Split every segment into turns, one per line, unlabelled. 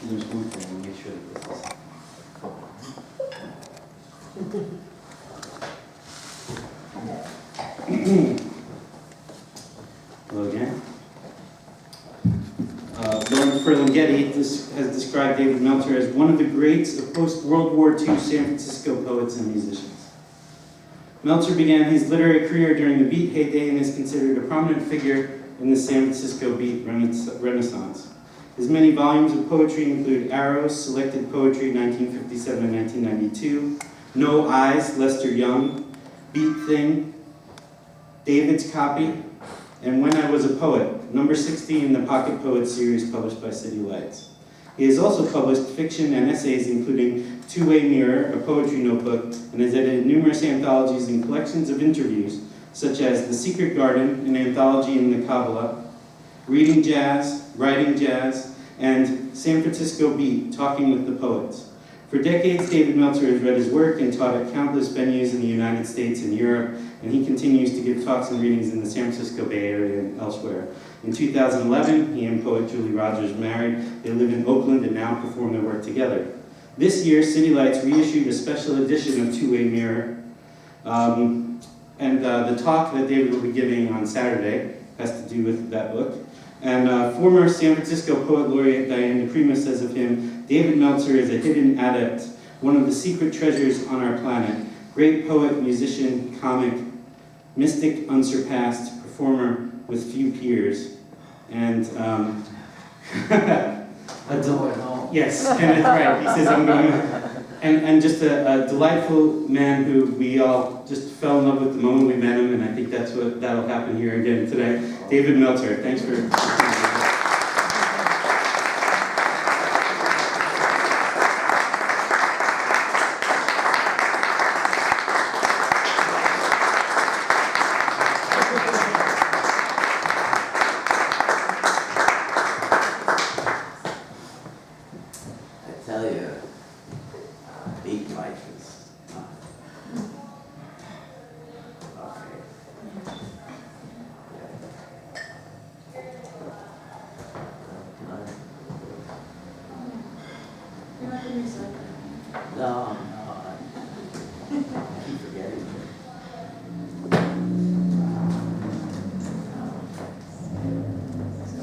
There's one thing, I'll make sure that this is. Hello again. Lawrence Ferlinghetti has described David Meltzer as one of the greats of post-World War II San Francisco poets and musicians. Meltzer began his literary career during the Beat heyday and is considered a prominent figure in the San Francisco Beat Renaissance. His many volumes of poetry include Arrows, Selected Poetry, 1957 and 1992, No Eyes, Lester Young, Beat Thing, David's Copy, and When I Was a Poet, number 60 in the Pocket Poets series published by City Lights. He has also published fiction and essays including Two-Way Mirror, a poetry notebook, and has edited numerous anthologies and collections of interviews, such as The Secret Garden, an anthology in the Kabbalah, Reading Jazz, Writing Jazz, and San Francisco Beat, Talking with the Poets. For decades, David Meltzer has read his work and taught at countless venues in the United States and Europe, and he continues to give talks and readings in the San Francisco Bay Area and elsewhere. In 2011, he and poet Julie Rogers married. They live in Oakland and now perform their work together. This year, City Lights reissued a special edition of Two-Way Mirror, the talk that David will be giving on Saturday has to do with that book. And former San Francisco poet laureate Diane DePrima says of him, David Meltzer is a hidden adept, one of the secret treasures on our planet, great poet, musician, comic, mystic, unsurpassed, performer with few peers, and yes, and that's right. He says I'm going, and just a delightful man who we all just fell in love with the moment we met him, and I think that'll happen here again today. David Meltzer, thanks for.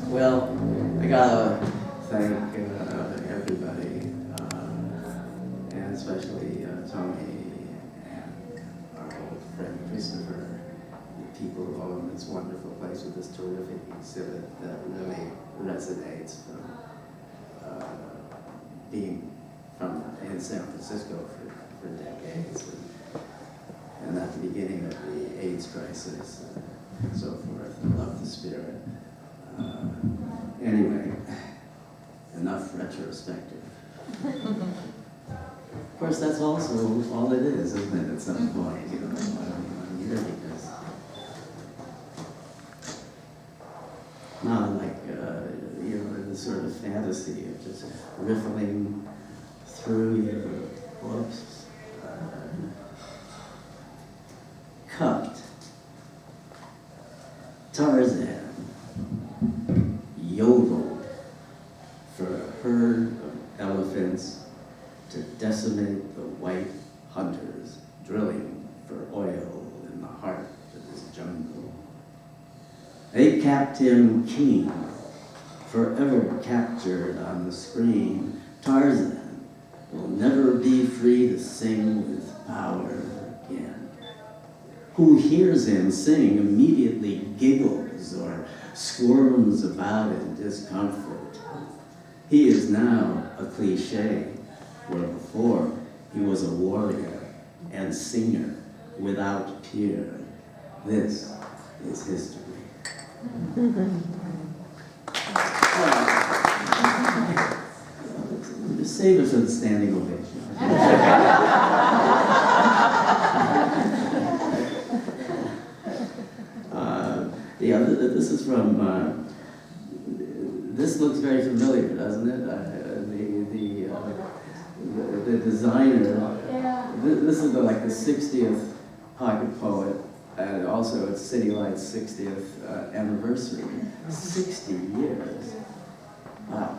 Well, I gotta thank everybody, and especially Tony and our old friend Christopher, the people who own this wonderful place with this terrific exhibit that really resonates from being in San Francisco for decades, and at the beginning of the AIDS crisis and so forth. I love the spirit. Anyway, enough retrospective. Of course, that's also all it is, isn't it, at some point, you know, I don't want to hear because not like, you know, the sort of fantasy of just riffling through your books. Cupped. Tarzan yodeled for a herd of elephants to decimate the white hunters drilling for oil in the heart of this jungle. They capped him king, forever captured on the screen. Tarzan will never be free to sing with power again. Who hears him sing immediately giggles or squirms about in discomfort. He is now a cliche, where before he was a warrior and singer without peer. This is history. Save it for the standing ovation. This is from, this looks very familiar, doesn't it? The designer, this is like the 60th Pocket Poet, and also it's City Lights' 60th anniversary. 60 years. Wow.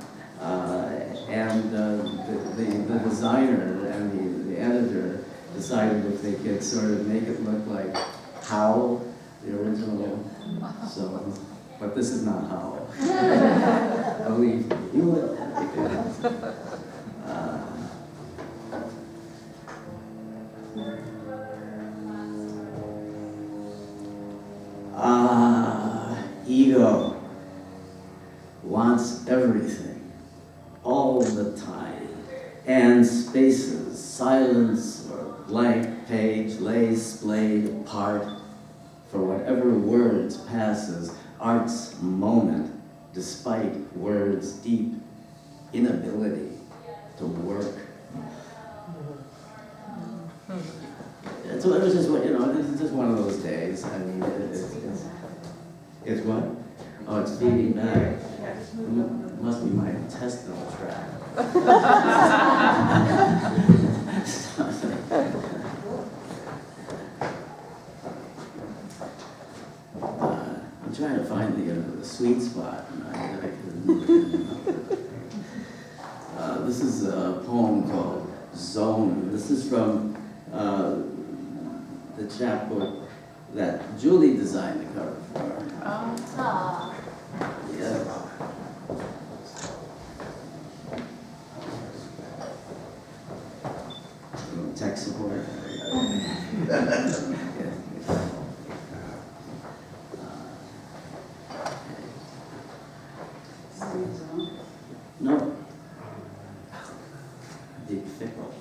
And the designer and the editor decided if they could sort of make it look like Howl, the original. So, but this is not Howl. Believe me, you would. Ego wants everything, all the time, and spaces, silence or blank page lays splayed apart for whatever words passes, art's moment, despite words' deep inability to work. So it was just, it's just one of those days. I mean, it's what? Oh, it's feeding back. It must be my intestinal tract. I'm trying to find the sweet spot. This is a poem called Zone. This is from the chapbook that Julie designed the cover for.
Oh.
Yes. Tech support. No. Deep fickle.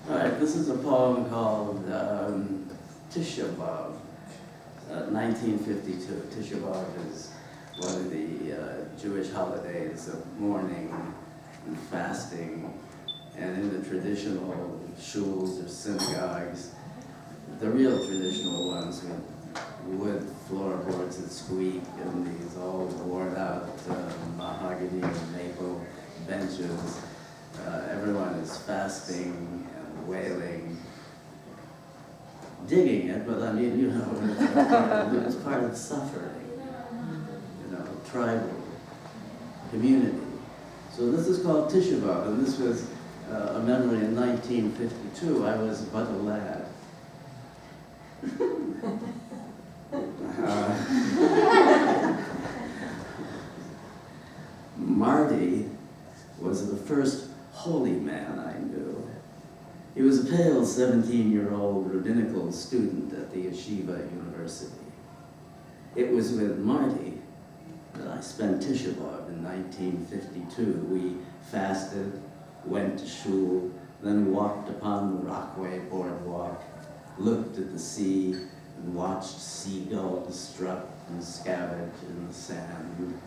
All right, this is a poem called Tisha B'Av, 1952. Tisha B'Av is one of the Jewish holidays of mourning and fasting, and in the traditional shuls or synagogues, the real traditional ones with wood floorboards that squeak and these all worn out mahogany and maple benches, everyone is fasting and wailing, digging it, but I mean, it's part of suffering, tribal community. So this is called Tisha B'Av, and this was a memory in 1952. I was but a lad. Marty was the first holy man I knew. He was a pale 17-year-old rabbinical student at the Yeshiva University. It was with Marty that I spent Tisha B'Av in 1952. We fasted, went to shul, then walked upon the Rockaway boardwalk, looked at the sea, and watched seagulls strut and scavenge in the sand.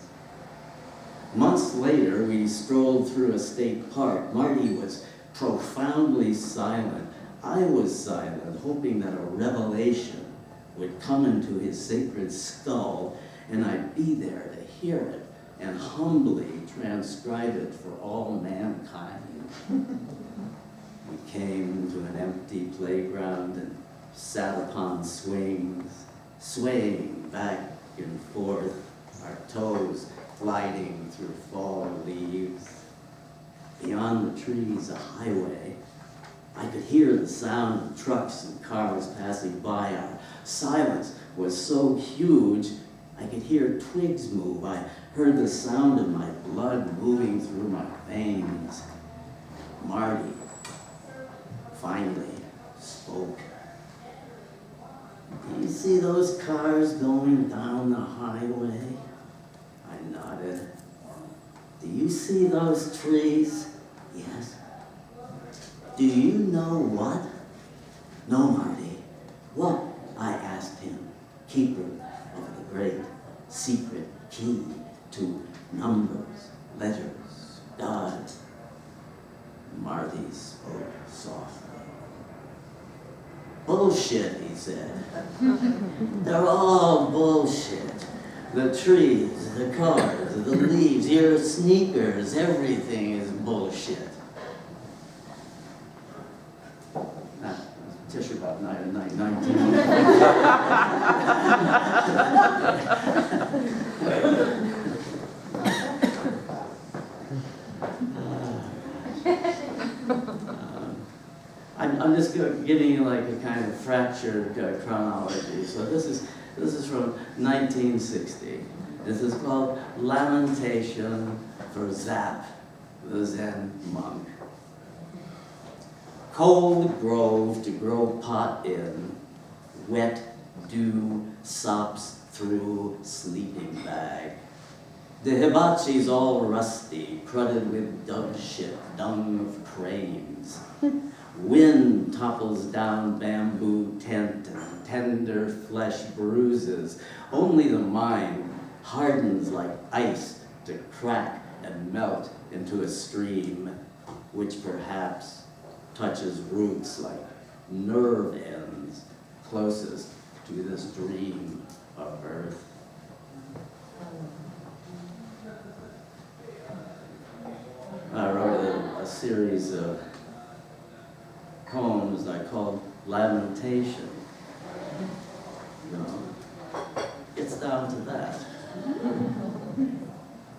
Months later, we strolled through a state park. Marty was profoundly silent. I was silent, hoping that a revelation would come into his sacred skull, and I'd be there to hear it and humbly transcribe it for all mankind. We came to an empty playground and sat upon swings, swaying back and forth, our toes gliding through fall leaves. Beyond the trees, a highway. I could hear the sound of trucks and cars passing by. Our silence was so huge, I could hear twigs move. I heard the sound of my blood moving through my veins. Marty finally spoke. Do you see those cars going down the highway? I nodded. Do you see those trees? Yes. Do you know what? No, Marty. What? I asked him, keeper of the great secret key to numbers, letters, God. Marty spoke softly. Bullshit, he said. They're all bullshit. The trees, the cars, the leaves, your sneakers, everything is bullshit. Tisha B'Av night of 19. fractured chronology. So this is from 1960. This is called Lamentation for Zap, the Zen monk. Cold grove to grow pot in, wet dew sops through sleeping bag. The hibachi's all rusty, cruddy with dog shit, dung of cranes. Wind topples down bamboo tent and tender flesh bruises. Only the mind hardens like ice to crack and melt into a stream, which perhaps touches roots like nerve ends closest to this dream of earth. I wrote a series of poems I called Lamentation. You know, it's down to that.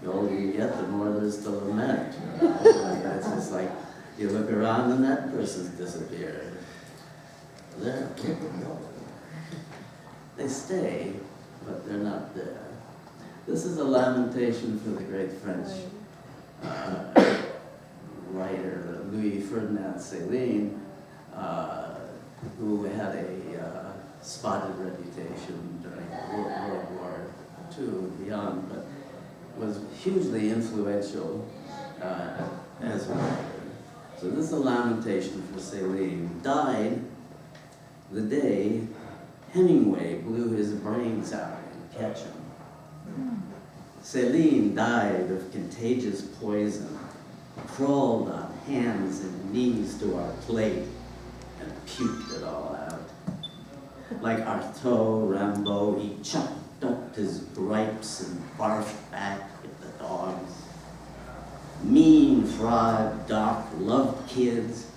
The older you get, the more there's to lament. It's just like, you look around and that person's disappeared. There. They stay, but they're not there. This is a lamentation for the great French writer Louis Ferdinand Céline, who had a spotted reputation during World War II and beyond, but was hugely influential as a writer. So this is a lamentation for Céline. Died the day Hemingway blew his brains out in Ketchum. Céline died of contagious poison, crawled on hands and knees to our plate, and puked it all out. Like Artaud Rimbaud, he chopped up his gripes and barfed back at the dogs. Mean fraud Doc loved kids,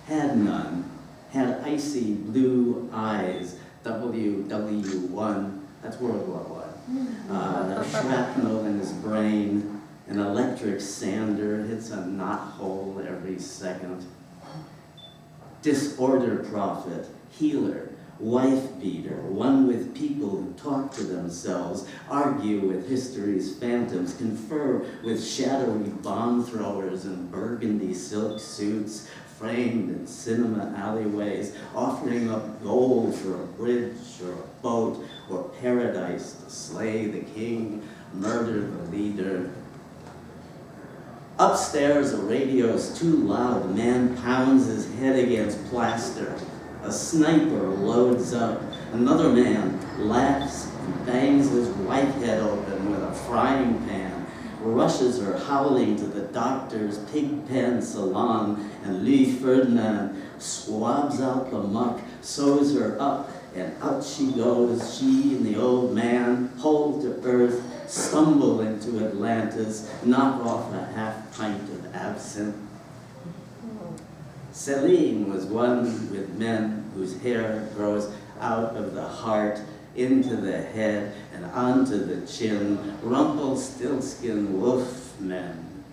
had none, had icy blue eyes, WW1, that's World War I. Shrapnel in his brain, an electric sander hits a knot hole every second. Disorder prophet, healer, wife beater, one with people who talk to themselves, argue with history's phantoms, confer with shadowy bomb throwers in burgundy silk suits, framed in cinema alleyways, offering up gold for a bridge or a boat or paradise to slay the king, murder the leader. Upstairs, the radio's too loud. Man pounds his head against plaster. A sniper loads up. Another man laughs and bangs his wife head open with a frying pan, rushes her howling to the doctor's pig-pen salon, and Louis Ferdinand swabs out the muck, sews her up, and out she goes. She and the old man, pulled to earth, stumble into Atlantis, knock off a half pint of absinthe. Céline was one with men whose hair grows out of the heart, into the head, and onto the chin, Rumpelstiltskin wolf men.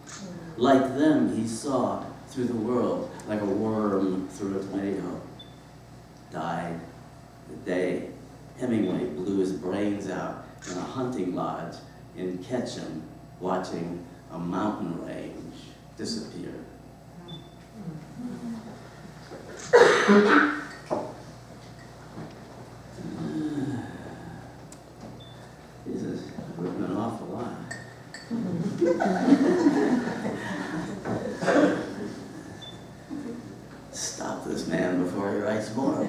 Like them, he saw through the world like a worm through a tomato. Died the day Hemingway blew his brains out in a hunting lodge in Ketchum, watching a mountain range disappear. Jesus, I've written an awful lot. Stop this man before he writes more.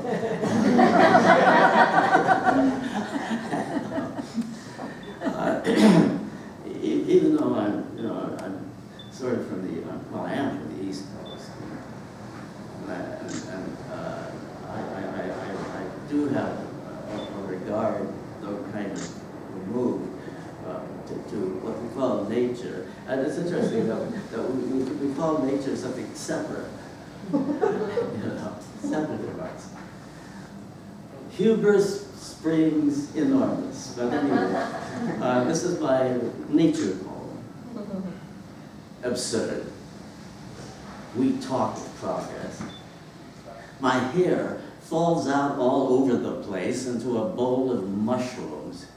Even though I'm sort of from the, well, I am from the East Coast, and I do have a regard, though kind of removed, to what we call nature. And it's interesting that we call nature something separate, separate from us. Hubris springs enormous. But anyway, this is my nature poem. Absurd. We talk of progress. My hair falls out all over the place into a bowl of mushrooms.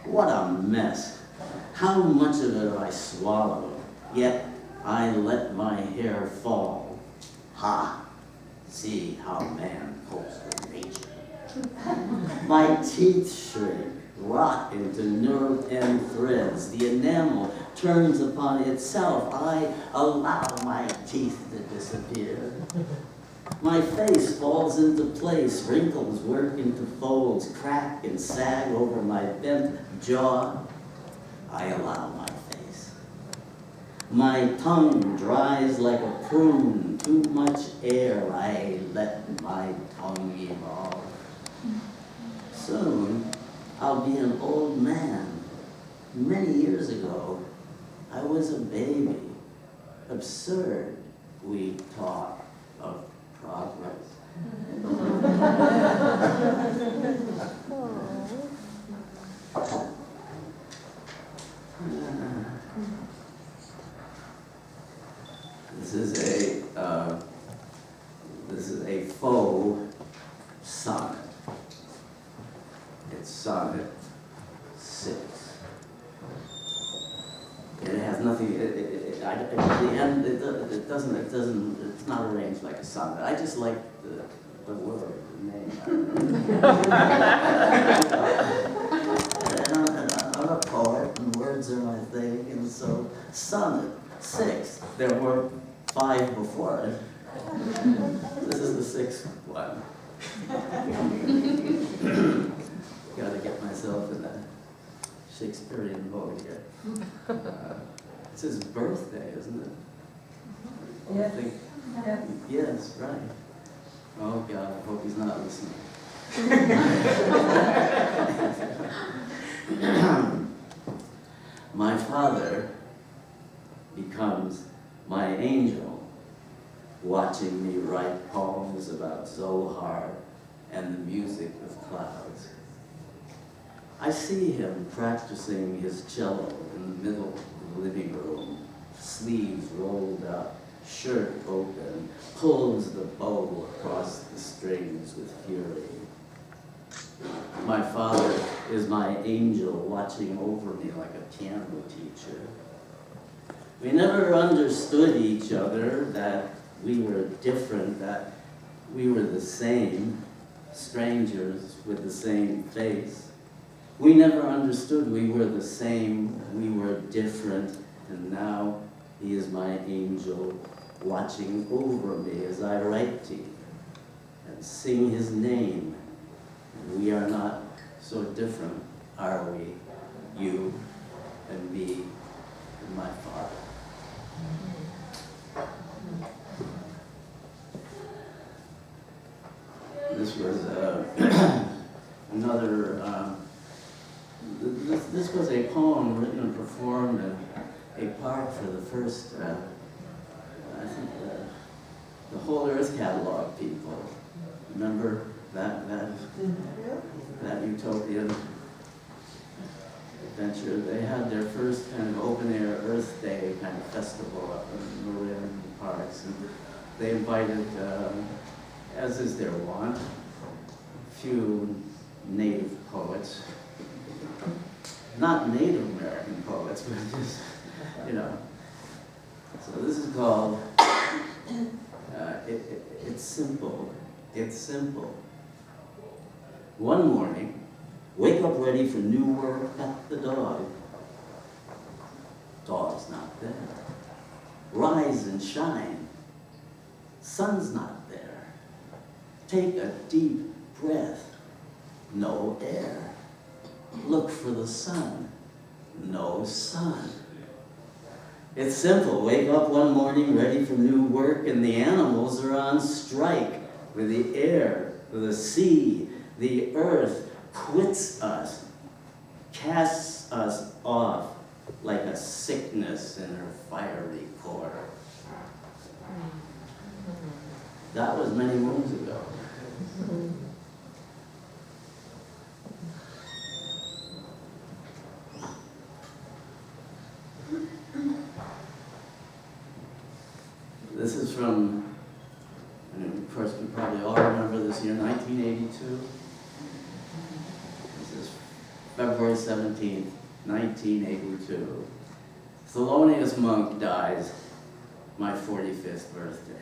What a mess. How much of it I swallowed, yet I let my hair fall. Ha! See how man copes with nature. My teeth shrink, rot into nerve end threads. The enamel turns upon itself. I allow my teeth to disappear. My face falls into place. Wrinkles work into folds, crack and sag over my bent jaw. I allow my face. My tongue dries like a prune. Too much air. I let my tongue evolve. Soon, I'll be an old man. Many years ago, I was a baby. Absurd, we talk of progress. This is a faux sonnet. It's sonnet 6. And it has nothing. At the end, it doesn't. It's not arranged like a sonnet. I just like the word, the name. I'm a poet, and words are my thing, and so sonnet 6. There were 5 before it. This is the 6th one. Gotta get myself in the Shakespearean mode here. It's his birthday, isn't it?
Yes.
I think, yes, right. Oh God, I hope he's not listening. My father becomes my angel, watching me write poems about Zohar and the music of clouds. I see him practicing his cello in the middle of the living room, sleeves rolled up, shirt open, pulls the bow across the strings with fury. My father is my angel watching over me like a piano teacher. We never understood each other, that we were different, that we were the same, strangers with the same face. We never understood we were the same, we were different, and now he is my angel watching over me as I write to you and sing his name. And we are not so different, are we? You and me and my father. This was another, this was a poem written and performed in a park for the first, I think, the Whole Earth Catalog people. Remember that utopian adventure? They had their first kind of open-air Earth Day kind of festival up in Marin Parks, and they invited, as is their wont, a few native poets. Not Native American poets, but just, you know. So this is called, it's simple. It's simple. One morning, wake up ready for new work, pet the dog. Dog's not there. Rise and shine. Sun's not there. Take a deep breath. No air. Look for the sun. No sun. It's simple. Wake up one morning ready for new work, and the animals are on strike with the air, the sea, the earth quits us, casts us off like a sickness in her fiery core. That was many moons ago. This is from, and of course you probably all remember this year, 1980. February 17th, 1982. Thelonious Monk dies my 45th birthday.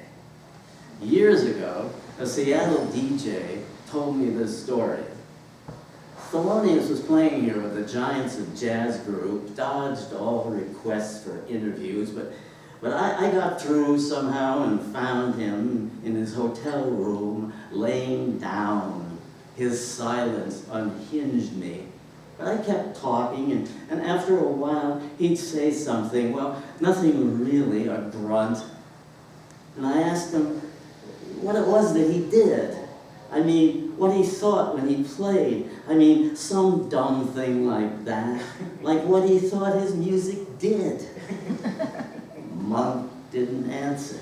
Years ago, a Seattle DJ told me this story. Thelonious was playing here with the Giants of Jazz group, dodged all requests for interviews, but I got through somehow and found him in his hotel room, laying down. His silence unhinged me. But I kept talking, and after a while, he'd say something, well, nothing really, a grunt. And I asked him what it was that he did. I mean, what he thought when he played. I mean, some dumb thing like that. Like what he thought his music did. Monk didn't answer.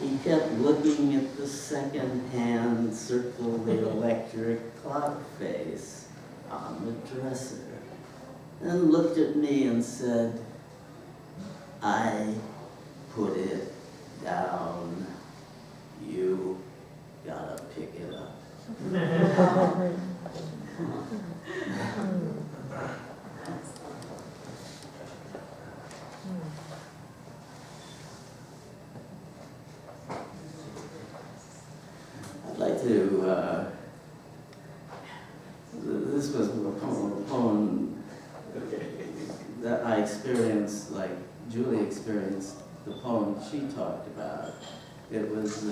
He kept looking at the second-hand circular electric clock face on the dresser, and looked at me and said, "I put it down. You gotta pick it up." I'd like to, this was a poem that I experienced, like Julie experienced the poem she talked about. It was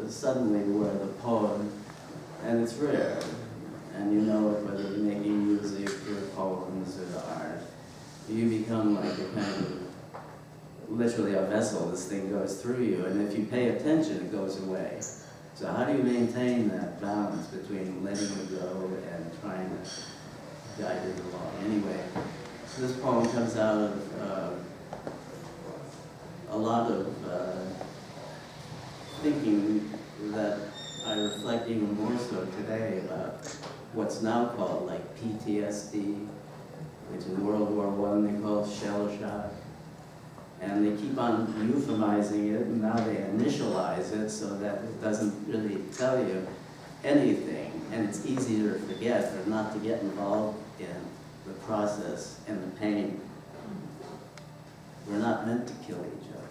suddenly where the poem, and it's rare, and you know it whether you're making music or poems or art, you become like a kind of, literally a vessel. This thing goes through you, and if you pay attention, it goes away. So how do you maintain that balance between letting it go and trying to guide it along? Anyway, so this poem comes out of a lot of thinking that I reflect even more so today about what's now called like PTSD, which in World War I they call shell shock. And they keep on euphemizing it, and now they initialize it so that it doesn't really tell you anything. And it's easier to forget or not to get involved in the process and the pain. We're not meant to kill each other.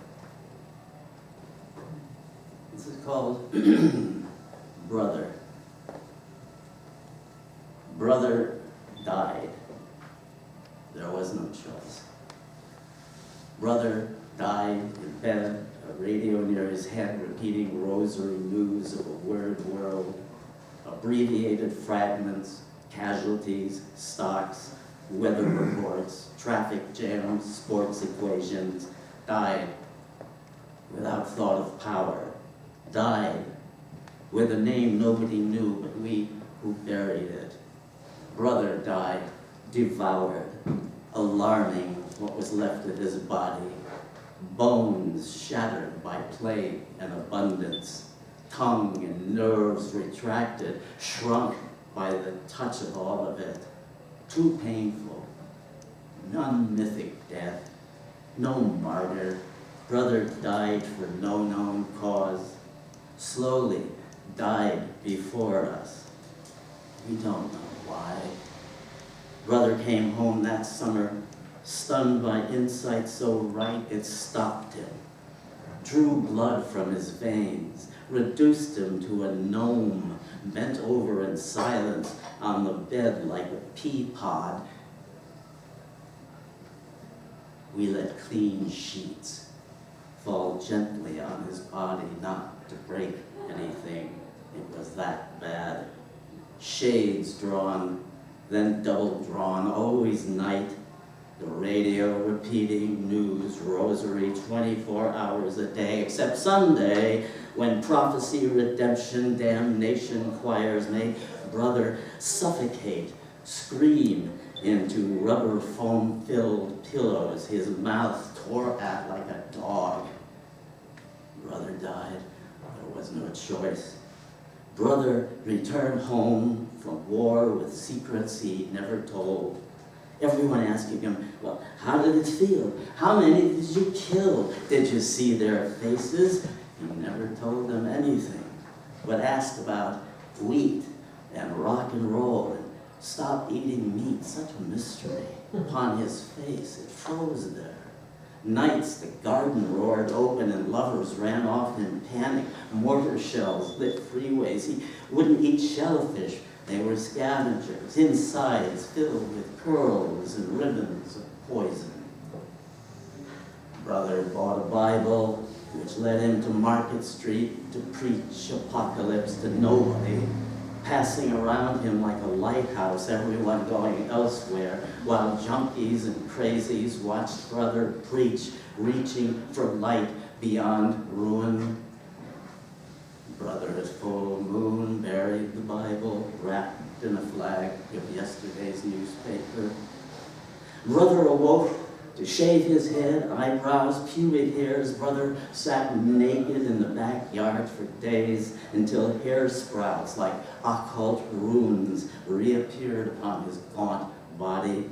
This is called Brother. Brother died. There was no choice. Brother died in bed, a radio near his head repeating rosary news of a word world, abbreviated fragments, casualties, stocks, weather reports, traffic jams, sports equations. Died without thought of power. Died with a name nobody knew but we who buried it. Brother died devoured, alarming what was left of his body. Bones shattered by plague and abundance. Tongue and nerves retracted, shrunk by the touch of all of it. Too painful. None mythic death. No martyr. Brother died for no known cause. Slowly died before us. We don't know why. Brother came home that summer, stunned by insight so right it stopped him, drew blood from his veins, reduced him to a gnome, bent over in silence on the bed like a pea pod. We let clean sheets fall gently on his body, not to break anything. It was that bad. Shades drawn, then double drawn, always night. The radio repeating news rosary 24 hours a day, except Sunday, when prophecy, redemption, damnation choirs make brother suffocate, scream into rubber foam-filled pillows, his mouth tore at like a dog. Brother died. There was no choice. Brother returned home from war with secrets he never told. Everyone asking him, well, how did it feel? How many did you kill? Did you see their faces? He never told them anything, but asked about wheat and rock and roll and Stop eating meat, such a mystery. Upon his face, it froze there. Nights, the garden roared open and lovers ran off in panic. Mortar shells lit freeways. He wouldn't eat shellfish. They were scavengers, insides filled with pearls and ribbons of poison. Brother bought a Bible, which led him to Market Street to preach apocalypse to nobody, passing around him like a lighthouse, everyone going elsewhere, while junkies and crazies watched Brother preach, reaching for light beyond ruin. Brother at full moon buried the Bible, wrapped in a flag of yesterday's newspaper. Brother awoke to shave his head, eyebrows, pubic hairs. Brother sat naked in the backyard for days until hair sprouts like occult runes reappeared upon his gaunt body.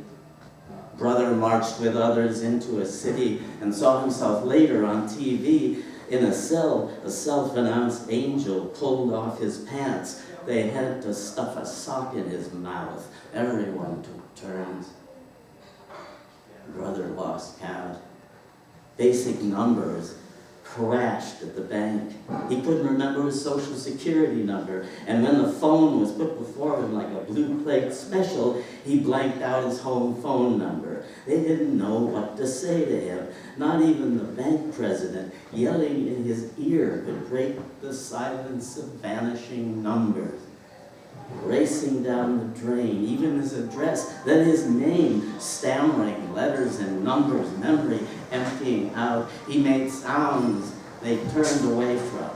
Brother marched with others into a city and saw himself later on TV in a cell. A self-announced angel pulled off his pants. They had to stuff a sock in his mouth. Everyone took turns. Brother lost count. Basic numbers crashed at the bank. He couldn't remember his social security number, and when the phone was put before him like a blue plate special, he blanked out his home phone number. They didn't know what to say to him. Not even the bank president yelling in his ear could break the silence of vanishing numbers. Racing down the drain, even his address, then his name, stammering letters and numbers, memory emptying out. He made sounds they turned away from.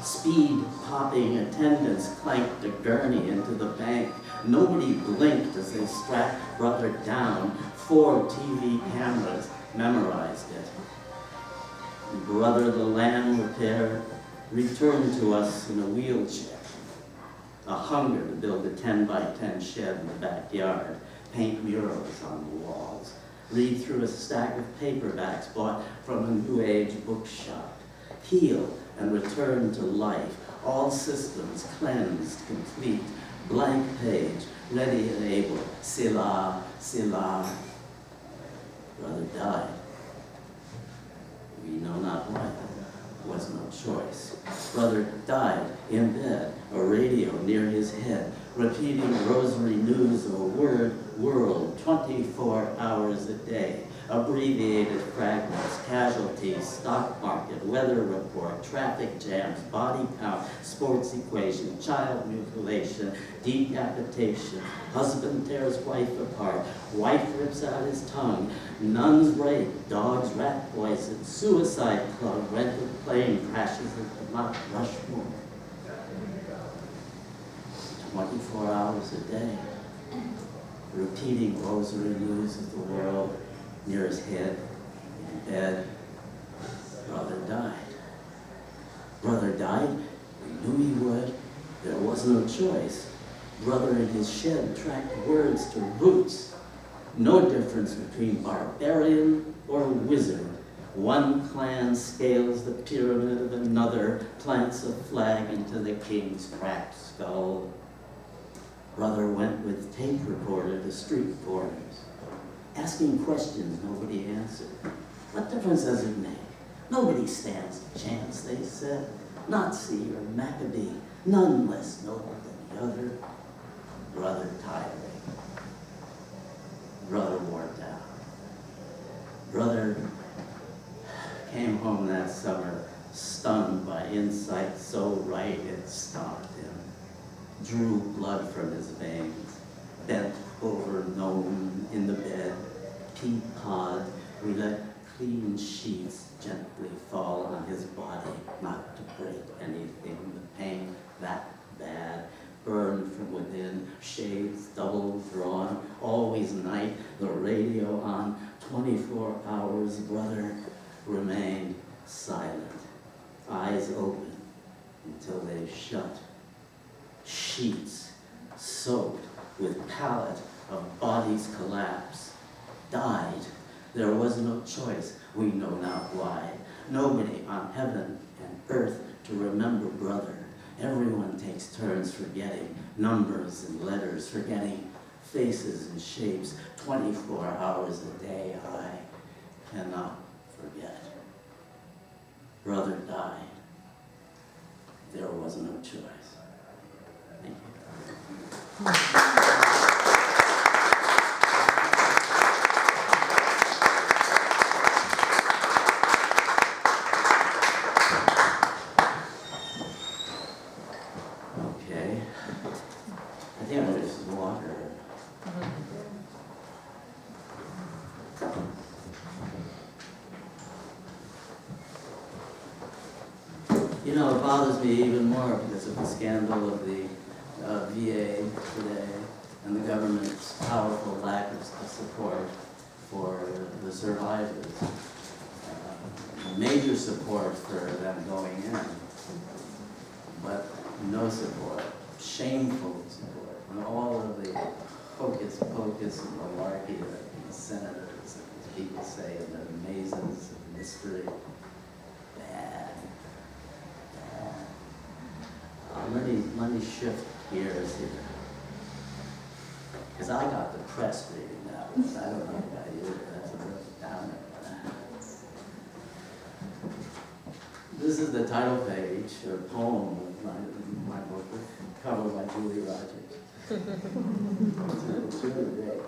Speed popping attendants clanked a gurney into the bank. Nobody blinked as they strapped Brother down. 4 TV cameras memorized it. Brother, the land repair, returned to us in a wheelchair. A hunger to build a 10-by-10 shed in the backyard, paint murals on the walls, read through a stack of paperbacks bought from a New Age bookshop, heal and return to life, all systems cleansed, complete, blank page, ready and able, Selah, Selah. Brother died. We know not why. There was no choice. Brother died in bed, a radio near his head, repeating rosary news of a world 24 hours a day, abbreviated fragments, casualties, stock market, weather report, traffic jams, body count, sports equation, child mutilation, decapitation, husband tears wife apart, wife rips out his tongue, nuns rape, dogs rat poison, suicide club, rented plane crashes at the Mount Rushmore. 24 hours a day, repeating rosary news of the world near his head, in bed. Brother died. Brother died. We knew he would. There was no choice. Brother in his shed tracked words to roots. No difference between barbarian or wizard. One clan scales the pyramid of another, plants a flag into the king's cracked skull. Brother went with tape recorder to street corners, asking questions nobody answered. What difference does it make? Nobody stands a chance, they said. Nazi or Maccabee, none less noble than the other. Brother tirade. Brother wore down. Brother came home that summer, stunned by insight so right it stopped him. Drew blood from his veins, bent over gnome in the bed, pea pod. We let clean sheets gently fall on his body, not to break anything. The pain that bad, burned from within, shades double drawn, always night, the radio on, 24 hours. Brother remained silent, eyes open until they shut. Sheets soaked with pallet of bodies collapse. Died. There was no choice. We know not why. Nobody on heaven and earth to remember brother. Everyone takes turns forgetting numbers and letters, forgetting faces and shapes, 24 hours a day, I cannot forget. Brother died. There was no choice. Thank you. Okay. I think I'm gonna just water. You know, it bothers me even more because of the scandal of the VA today and the government's powerful lack of support for the survivors. Major support for them going in, but no support, shameful support, and all of the hocus pocus and malarkey that these senators and these people say in their mazes of mystery. Bad. Let me shift gears here. Because I got depressed reading that one. I don't know about you, but that's a real downer. This is the title page, or poem of my book, covered by Julie Rogers. It's really great.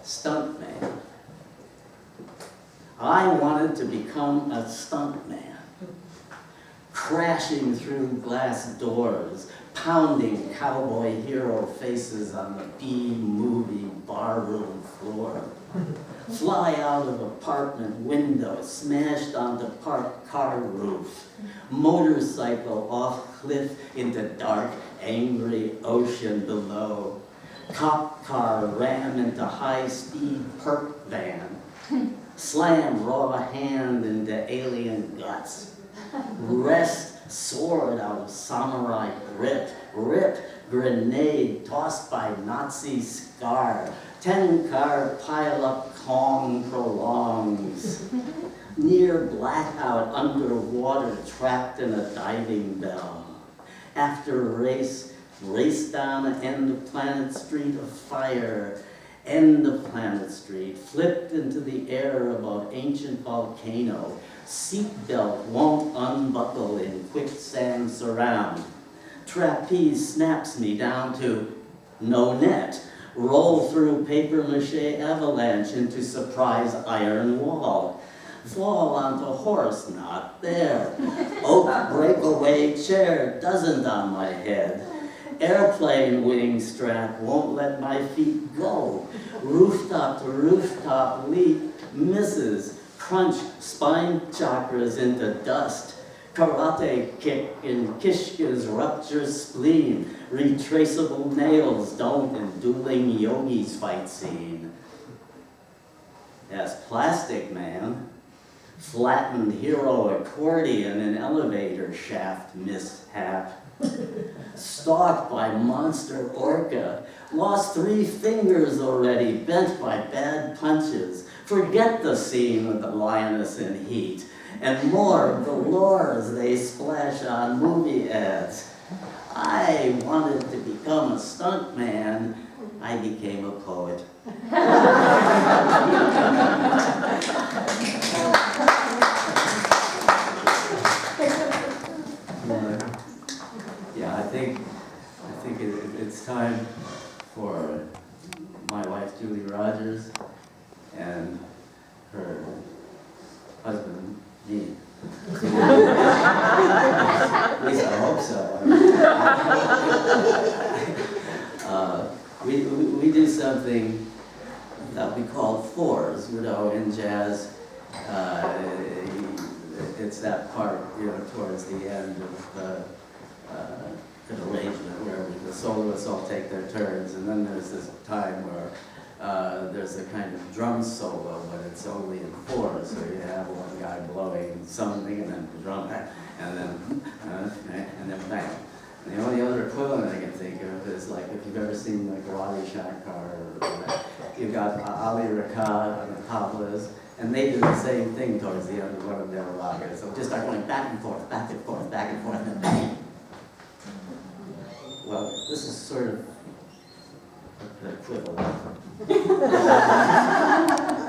Stuntman. I wanted to become a stuntman. Crashing through glass doors, pounding cowboy hero faces on the B-movie barroom floor. Fly out of apartment window, smashed onto parked car roof. Motorcycle off cliff into dark, angry ocean below. Cop car ram into high-speed perk van. Slam raw hand into alien guts. Wrest sword out of samurai grip. Rip grenade tossed by Nazi scar. 10-car pile-up Kong prolongs. Near blackout underwater trapped in a diving bell. After race down an end of Planet Street of fire. End of Planet Street, flipped into the air above ancient volcano. Seatbelt won't unbuckle in quicksand surround. Trapeze snaps me down to no net. Roll through papier-mâché avalanche into surprise iron wall. Fall onto horse, not there. Oak breakaway chair, doesn't on my head. Airplane wing strap won't let my feet go. Rooftop to rooftop leap, misses. Crunch spine chakras into dust. Karate kick in Kishka's rupture spleen. Retraceable nails don't in dueling yogis fight scene. Yes, Plastic Man. Flattened hero accordion in elevator shaft mishap. Stalked by monster orca. Lost 3 fingers already, bent by bad punches. Forget the scene with the lioness in heat. And more of the lures they splash on movie ads. I wanted to become a stuntman. I became a poet. Yeah, I think it's time for my wife Julie Rogers and her husband me. At least I hope so. We do something that we call fours, you know, in jazz. It's that part, you know, towards the end of an arrangement where the soloists all take their turns, and then there's this time where there's a kind of drum solo, but it's only in 4s. So you have one guy blowing something, and then the drum, and then bang. And the only other equivalent I can think of is like if you've ever seen like Wadi Shankar, you've got Ali Rakat and the tablas, and they do the same thing towards the end of one of their ragas. So just start going back and forth, back and forth, back and forth, and then bang. Well, this is sort of equivalent.